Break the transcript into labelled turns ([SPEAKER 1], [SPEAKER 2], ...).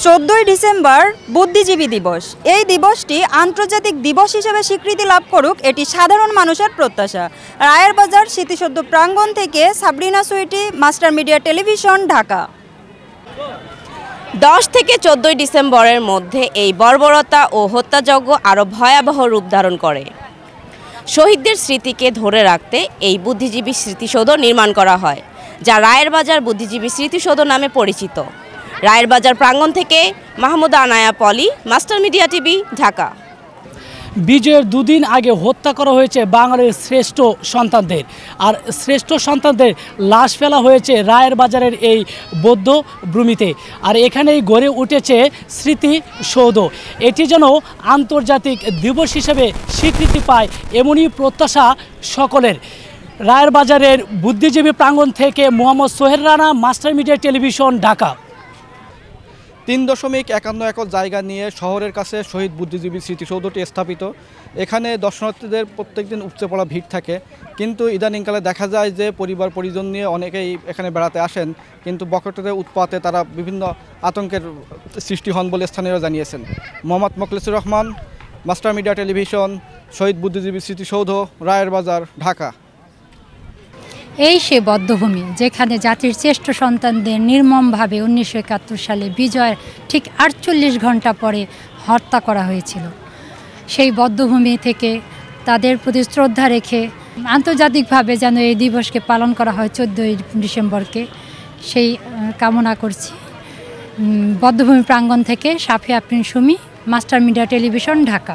[SPEAKER 1] 14ই December বুদ্ধিজীবী দিবস। এই দিবসটি আন্তর্জাতিক দিবস হিসেবে স্বীকৃতি লাভ করুক, এটি সাধারণ মানুষের প্রত্যাশা। রায়ের বাজার স্মৃতিসৌধ প্রাঙ্গণ থেকে Sabrina Sweety, Master Media Television, Dhaka.
[SPEAKER 2] 10 থেকে 14 ডিসেম্বরের মধ্যে এই বর্বরতা ও হত্যাযজ্ঞ আরও ভয়াবহ রূপ ধারণ করে। শহীদদের স্মৃতিকে ধরে রাখতে এই বুদ্ধিজীবী স্মৃতিসৌধ নির্মাণ করা হয়, যা রায়ের বাজার বুদ্ধিজীবী স্মৃতিসৌধ নামে পরিচিত। রায়ের বাজার প্রাঙ্গণ থেকে মাহমুদা আনায়া পলি, মাস্টার মিডিয়া টিভি, ঢাকা।
[SPEAKER 3] বিজয়ের দুদিন আগে হত্যা করা হয়েছে বাঙালির শ্রেষ্ঠ সন্তানদের, আর শ্রেষ্ঠ সন্তানদের লাশ ফেলা হয়েছে রায়ের বাজারের এই বৌদ্ধ ভূমিতে। আর এখানেই গড়ে উঠেছে স্মৃতিসৌধ। এটি যেন আন্তর্জাতিক দিবস হিসেবে স্বীকৃতি পায়, এমনই প্রত্যাশা সকলের। রায়ের বাজারের বুদ্ধিজীবী প্রাঙ্গণ থেকে Mohammad Sohel Rana, master Media Television, Dhaka.
[SPEAKER 4] 3.51 acre জায়গা নিয়ে শহরের কাছে শহীদ বুদ্ধিজীবী স্মৃতিসৌধটি স্থাপিত। এখানে দর্শনার্থীদের প্রত্যেকদিন উপচে পড়া ভিড় থাকে, কিন্তু ইদানিংকালে দেখা যায় যে পরিবার পরিজন নিয়ে অনেকেই এখানে বেড়াতে আসেন, কিন্তু বকেটের উৎপাতে তারা বিভিন্ন আতঙ্কের সৃষ্টি হন বলে স্থানীয়রা জানিয়েছেন। Mohammad Mokhlesur Rahman, Master Media Television, শহীদ বুদ্ধিজীবী স্মৃতিসৌধ, রায়ের বাজার, ঢাকা।
[SPEAKER 5] এই সে বদ্ধভূমি যেখানে জাতির শ্রেষ্ঠ সন্তানদের নির্মমভাবে 1971 সালে বিজয়ের ঠিক 48 ঘন্টা পরে হত্যা করা হয়েছিল। সেই বদ্ধভূমি থেকে তাদের প্রতি শ্রদ্ধা রেখে আন্তর্জাতিকভাবে যেন এই দিবসকে পালন করা হয় 14ই ডিসেম্বরকে, সেই কামনা করছি। বদ্ধভূমি প্রাঙ্গণ থেকে Shafi Afrin Sumi, Master Media Television, Dhaka.